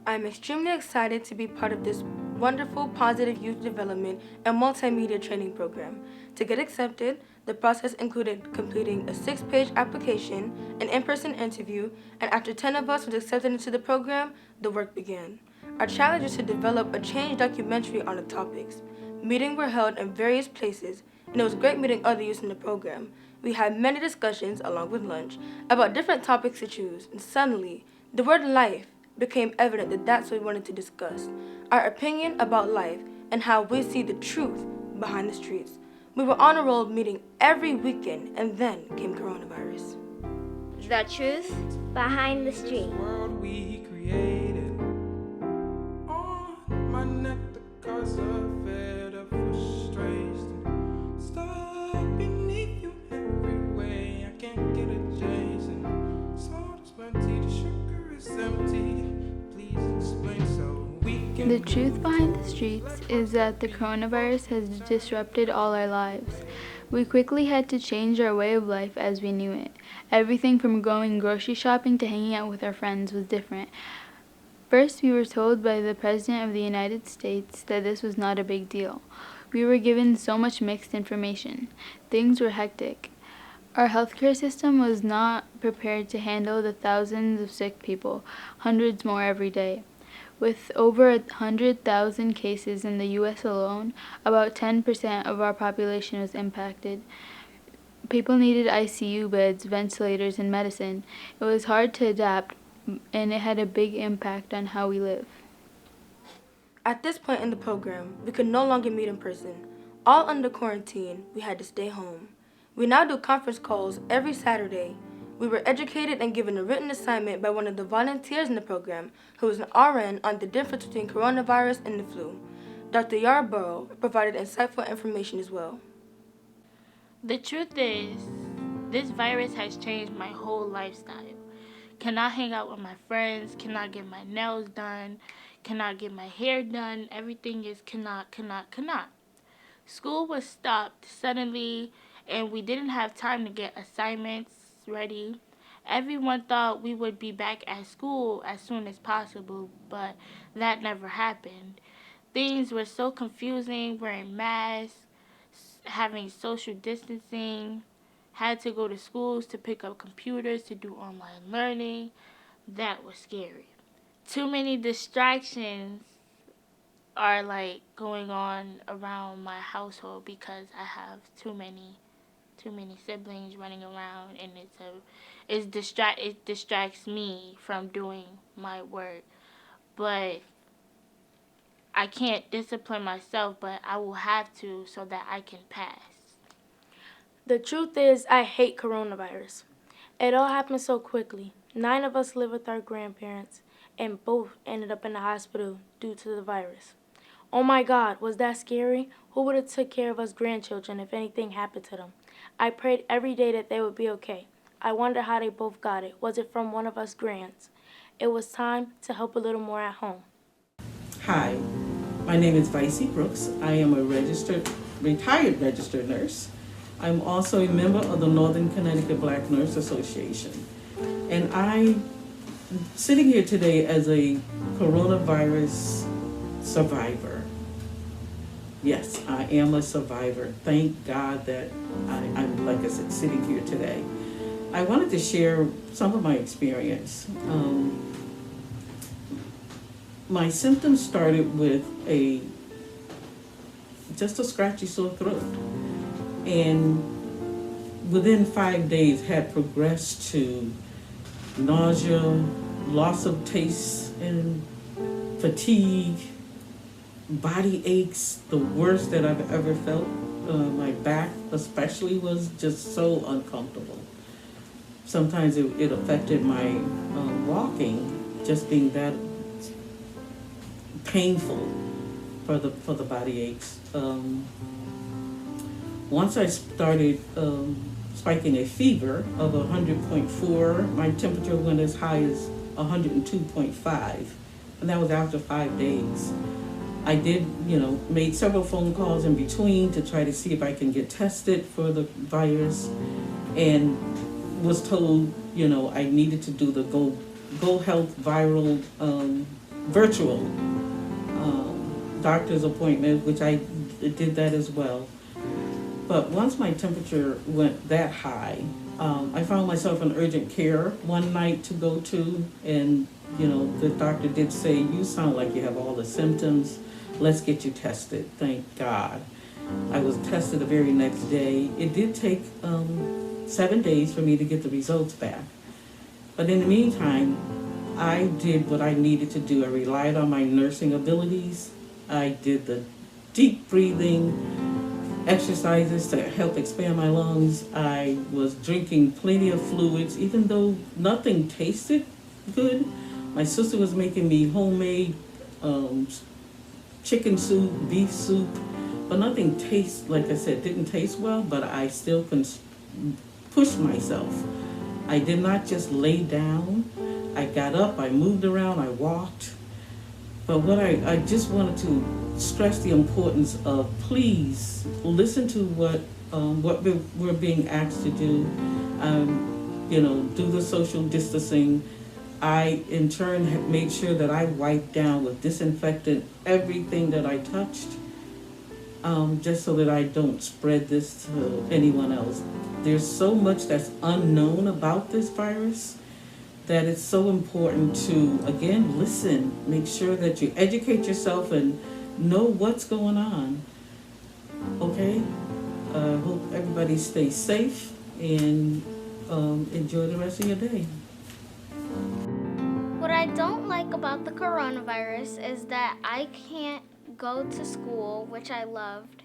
I'm extremely excited to be part of this wonderful positive youth development and multimedia training program. To get accepted, the process included completing a 6-page application, an in-person interview, and after 10 of us was accepted into the program, the work began. Our challenge is to develop a change documentary on the topics. Meetings were held in various places, and it was great meeting other youths in the program. We had many discussions, along with lunch, about different topics to choose, and suddenly, the word life became evident that that's what we wanted to discuss. Our opinion about life and how we see the truth behind the streets. We were on a roll meeting every weekend, and then came coronavirus. The truth behind the street. World we created on my neck, the cause of fed up frustration. Stuck beneath you every way, I can't get a Jason. Salt is plenty, the sugar is empty. Please explain so we can. The truth behind the streets is that the coronavirus has disrupted all our lives. We quickly had to change our way of life as we knew it. Everything from going grocery shopping to hanging out with our friends was different. First, we were told by the President of the United States that this was not a big deal. We were given so much mixed information. Things were hectic. Our healthcare system was not prepared to handle the thousands of sick people, hundreds more every day. With over 100,000 cases in the U.S. alone, about 10% of our population was impacted. People needed ICU beds, ventilators, and medicine. It was hard to adapt, and it had a big impact on how we live. At this point in the program, we could no longer meet in person. All under quarantine, we had to stay home. We now do conference calls every Saturday. We were educated and given a written assignment by one of the volunteers in the program, who is an RN, on the difference between coronavirus and the flu. Dr. Yarborough provided insightful information as well. The truth is, this virus has changed my whole lifestyle. Cannot hang out with my friends, cannot get my nails done, cannot get my hair done. Everything is cannot. School was stopped suddenly, and we didn't have time to get assignments ready. Everyone thought we would be back at school as soon as possible, but that never happened. Things were so confusing, wearing masks, having social distancing, had to go to schools to pick up computers to do online learning. That was scary. Too many distractions are going on around my household because I have too many siblings running around, and it distracts me from doing my work. But I can't discipline myself, but I will have to so that I can pass. The truth is, I hate coronavirus. It all happened so quickly. 9 of us live with our grandparents, and both ended up in the hospital due to the virus. Oh my God, was that scary? Who would have took care of us grandchildren if anything happened to them? I prayed every day that they would be okay. I wonder how they both got it. Was it from one of us grands? It was time to help a little more at home. Hi, my name is Vicey Brooks. I am a retired registered nurse. I'm also a member of the Northern Connecticut Black Nurse Association. And I'm sitting here today as a coronavirus survivor. Yes, I am a survivor. Thank God that I'm, like I said, sitting here today. I wanted to share some of my experience. My symptoms started with just a scratchy sore throat. And within 5 days had progressed to nausea, loss of taste and fatigue, body aches, the worst that I've ever felt. My back especially was just so uncomfortable. Sometimes it affected my walking, just being that painful for the body aches. Once I started spiking a fever of 100.4, my temperature went as high as 102.5, and that was after 5 days. I did, made several phone calls in between to try to see if I can get tested for the virus, and was told, I needed to do the Go Health viral virtual doctor's appointment, which I did that as well. But once my temperature went that high, I found myself in urgent care one night to go to, and the doctor did say, "You sound like you have all the symptoms. Let's get you tested." Thank God. I was tested the very next day. It did take 7 days for me to get the results back. But in the meantime, I did what I needed to do. I relied on my nursing abilities. I did the deep breathing exercises to help expand my lungs. I was drinking plenty of fluids, even though nothing tasted good. My sister was making me homemade chicken soup, beef soup, but nothing tastes, like I said, didn't taste well, but I still pushed myself. I did not just lay down. I got up, I moved around, I walked. But what I just wanted to stress the importance of, please listen to what we're being asked to do. Do the social distancing. I, in turn, have made sure that I wiped down with disinfectant everything that I touched, just so that I don't spread this to anyone else. There's so much that's unknown about this virus that it's so important to, again, listen, make sure that you educate yourself and know what's going on. Okay? Hope everybody stays safe and enjoy the rest of your day. What I don't like about the coronavirus is that I can't go to school, which I loved,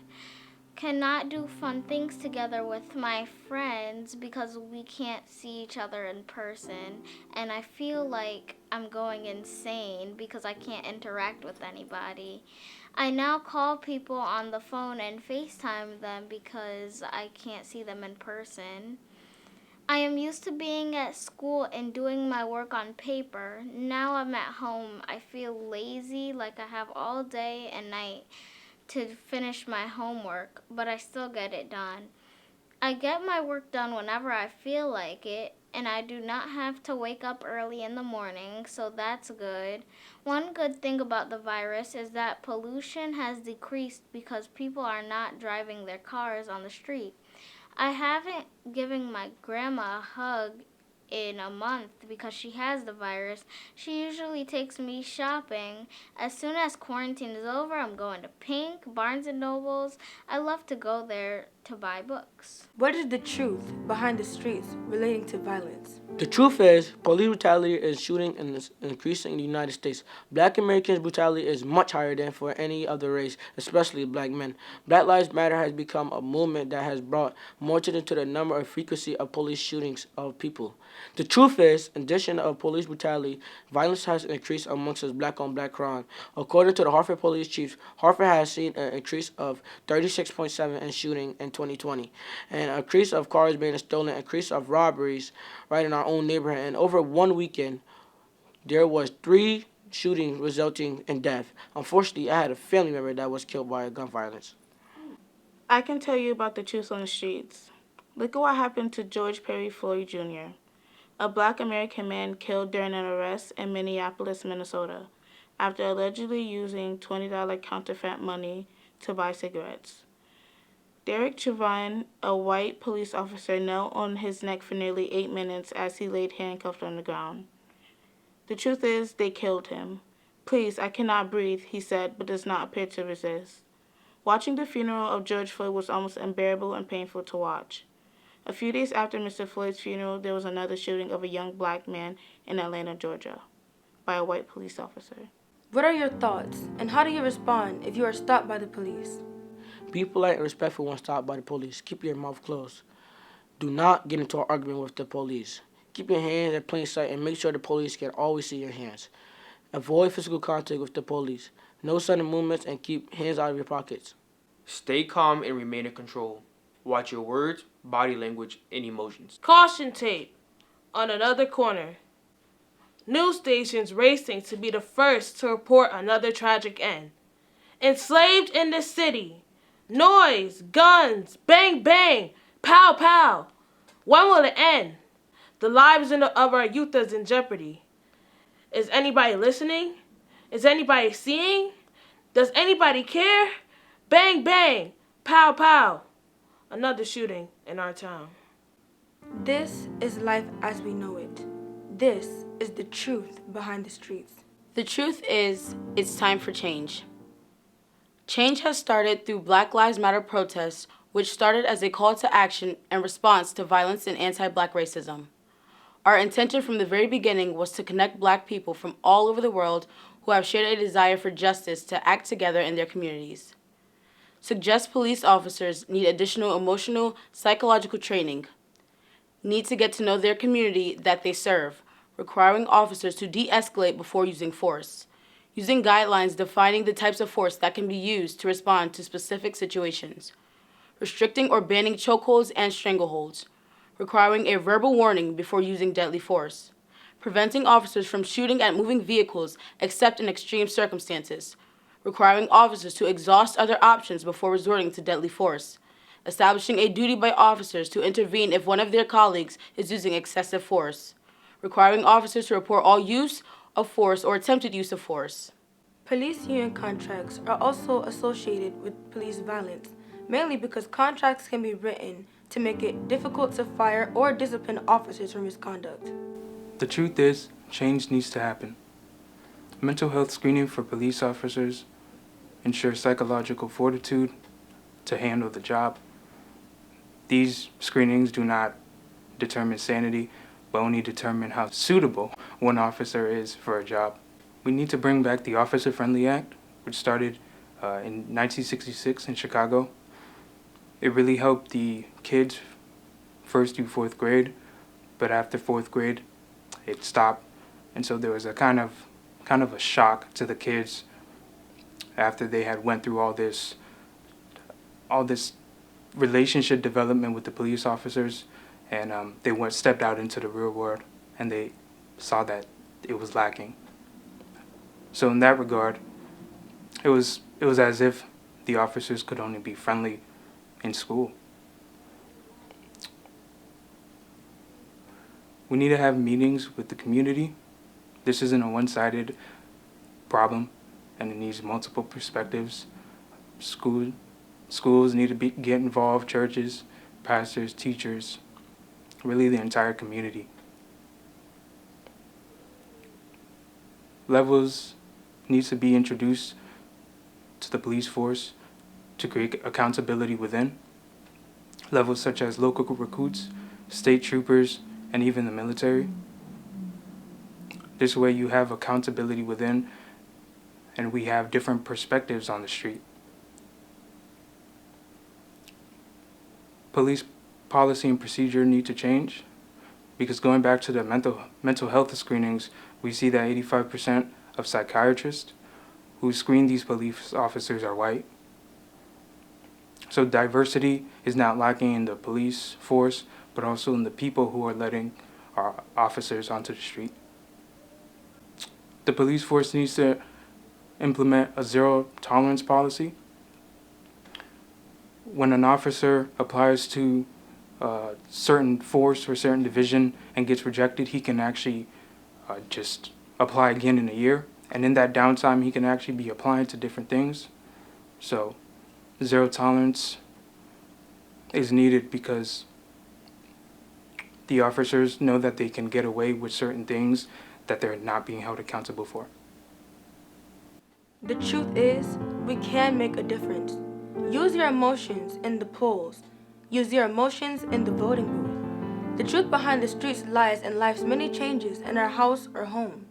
cannot do fun things together with my friends because we can't see each other in person, and I feel like I'm going insane because I can't interact with anybody. I now call people on the phone and FaceTime them because I can't see them in person. I am used to being at school and doing my work on paper. Now I'm at home. I feel lazy, like I have all day and night to finish my homework, but I still get it done. I get my work done whenever I feel like it, and I do not have to wake up early in the morning, so that's good. One good thing about the virus is that pollution has decreased because people are not driving their cars on the street. I haven't given my grandma a hug in a month because she has the virus. She usually takes me shopping. As soon as quarantine is over, I'm going to Pink, Barnes & Nobles. I love to go there to buy books. What is the truth behind the streets relating to violence? The truth is, police brutality is shooting and is increasing in the United States. Black Americans' brutality is much higher than for any other race, especially black men. Black Lives Matter has become a movement that has brought more attention to the number and frequency of police shootings of people. The truth is, in addition of police brutality, violence has increased amongst us black-on-black crime. According to the Hartford Police Chief, Hartford has seen an increase of 36.7 in shooting in 2020, and an increase of cars being stolen, an increase of robberies right in our own neighborhood. And over one weekend, there was 3 shootings resulting in death. Unfortunately, I had a family member that was killed by gun violence. I can tell you about the truth on the streets. Look at what happened to George Perry Floyd Jr., a black American man killed during an arrest in Minneapolis, Minnesota, after allegedly using $20 counterfeit money to buy cigarettes. Derek Chauvin, a white police officer, knelt on his neck for nearly 8 minutes as he laid handcuffed on the ground. The truth is, they killed him. "Please, I cannot breathe," he said, but does not appear to resist. Watching the funeral of George Floyd was almost unbearable and painful to watch. A few days after Mr. Floyd's funeral, there was another shooting of a young black man in Atlanta, Georgia, by a white police officer. What are your thoughts, and how do you respond if you are stopped by the police? Be polite and respectful when stopped by the police. Keep your mouth closed. Do not get into an argument with the police. Keep your hands in plain sight and make sure the police can always see your hands. Avoid physical contact with the police. No sudden movements and keep hands out of your pockets. Stay calm and remain in control. Watch your words, body language, and emotions. Caution tape on another corner. News stations racing to be the first to report another tragic end. Enslaved in the city. Noise, guns, bang, bang, pow, pow. When will it end? The lives of our youth is in jeopardy. Is anybody listening? Is anybody seeing? Does anybody care? Bang, bang, pow, pow. Another shooting in our town. This is life as we know it. This is the truth behind the streets. The truth is, it's time for change. Change has started through Black Lives Matter protests, which started as a call to action in response to violence and anti-Black racism. Our intention from the very beginning was to connect Black people from all over the world who have shared a desire for justice to act together in their communities. Suggest police officers need additional emotional, psychological training, need to get to know their community that they serve, requiring officers to de-escalate before using force, using guidelines defining the types of force that can be used to respond to specific situations, restricting or banning chokeholds and strangleholds, requiring a verbal warning before using deadly force, preventing officers from shooting at moving vehicles except in extreme circumstances, requiring officers to exhaust other options before resorting to deadly force, establishing a duty by officers to intervene if one of their colleagues is using excessive force, requiring officers to report all use of force or attempted use of force. Police union contracts are also associated with police violence, mainly because contracts can be written to make it difficult to fire or discipline officers for misconduct. The truth is, change needs to happen. Mental health screening for police officers ensures psychological fortitude to handle the job. These screenings do not determine sanity, but only determine how suitable one officer is for a job. We need to bring back the Officer Friendly Act, which started in 1966 in Chicago. It really helped the kids first through fourth grade, but after fourth grade, it stopped. And so there was a kind of a shock to the kids after they had went through all this relationship development with the police officers, and they stepped out into the real world, and they saw that it was lacking. So in that regard, it was as if the officers could only be friendly in school. We need to have meetings with the community. This isn't a one-sided problem, and it needs multiple perspectives. Schools need to get involved, churches, pastors, teachers, really the entire community. Levels needs to be introduced to the police force to create accountability within. Levels such as local recruits, state troopers, and even the military. This way you have accountability within, and we have different perspectives on the street. Police policy and procedure need to change, because going back to the mental health screenings, we see that 85% of psychiatrists who screen these police officers are white. So diversity is not lacking in the police force, but also in the people who are letting our officers onto the street. The police force needs to implement a zero tolerance policy. When an officer applies to certain force or certain division and gets rejected, he can actually just apply again in a year. And in that downtime, he can actually be applying to different things. So zero tolerance is needed because the officers know that they can get away with certain things that they're not being held accountable for. The truth is, we can make a difference. Use your emotions in the polls. Use your emotions in the voting booth. The truth behind the streets lies in life's many changes in our house or home.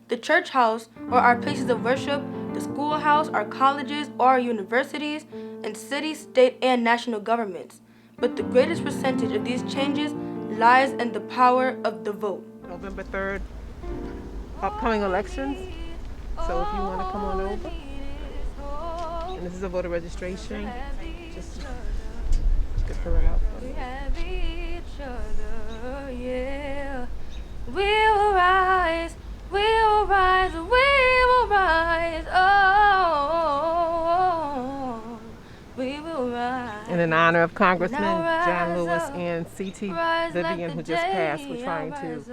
The church house or our places of worship, the schoolhouse, our colleges or our universities, and city, state, and national governments. But the greatest percentage of these changes lies in the power of the vote. November 3rd, upcoming elections. So if you want to come on over, and this is a voter registration, just you can fill it out. We have each other, yeah. We will rise, we will rise, we will rise, oh, we will rise. And then in honor of Congressman John Lewis and C.T. Vivian, who just passed. We're trying to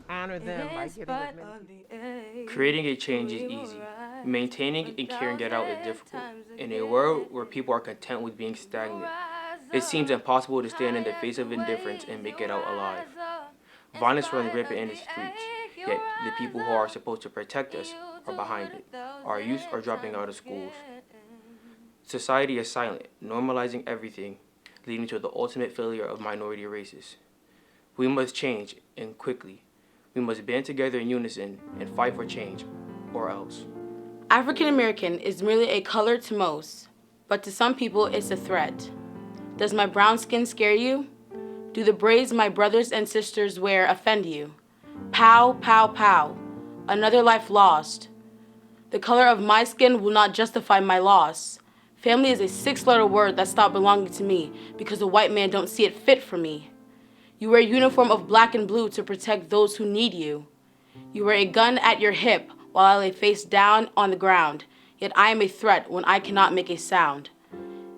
honor them by getting as many people. Creating a change is easy. Maintaining and carrying it out is difficult. In a world where people are content with being stagnant, it seems impossible to stand in the face of indifference and make it out alive. Violence runs rampant in the streets, yet the people who are supposed to protect us are behind it. Our youth are dropping out of schools. Society is silent, normalizing everything, leading to the ultimate failure of minority races. We must change, and quickly. We must band together in unison and fight for change, or else. African American is merely a color to most, but to some people it's a threat. Does my brown skin scare you? Do the braids my brothers and sisters wear offend you? Pow, pow, pow. Another life lost. The color of my skin will not justify my loss. Family is a 6-letter word that stopped belonging to me because the white man don't see it fit for me. You wear a uniform of black and blue to protect those who need you. You wear a gun at your hip while I lay face down on the ground, yet I am a threat when I cannot make a sound.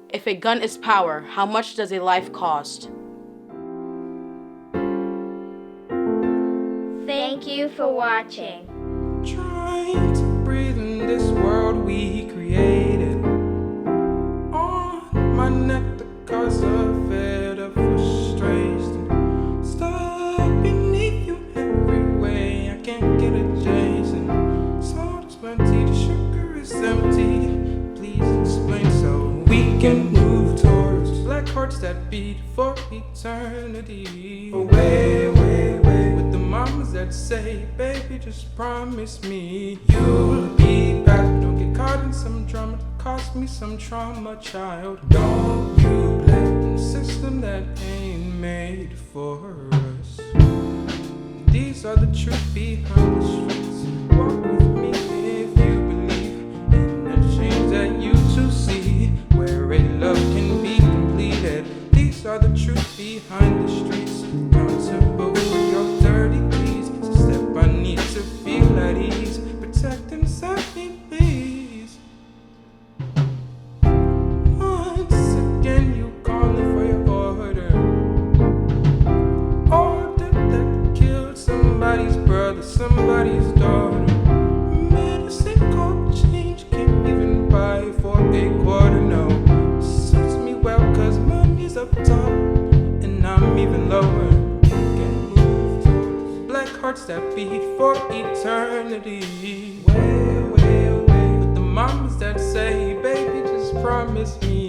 If a gun is power, how much does a life cost? Thank you for watching. Trying to breathe in this world we created. On my neck, the cause of fed up frustration. Stuck beneath you every way. I can't get a Jason. Salt is plenty, the sugar is empty. Please explain so we can move towards black hearts that beat for eternity. Away, away, away. With the mamas that say, baby, just promise me you'll be back. Don't get caught in some drama that cost me some trauma, child. Don't you blame the system that ain't made for us. These are the truth behind the streets. Walk with me if you believe in the change that you too see, where a love can be completed. These are the truth behind the streets. Accountable for your dirty deeds. It's a step I need to feel at ease. Protect and set me, please. Once again, you calling for your order. Order that killed somebody's brother, somebody's daughter. Medicine called change, can't even buy for a quarter, no. Suits me well, cause money's up top, and I'm even lower. Can move towards black hearts that beat for eternity. Way, way away with the mamas that say, baby, just promise me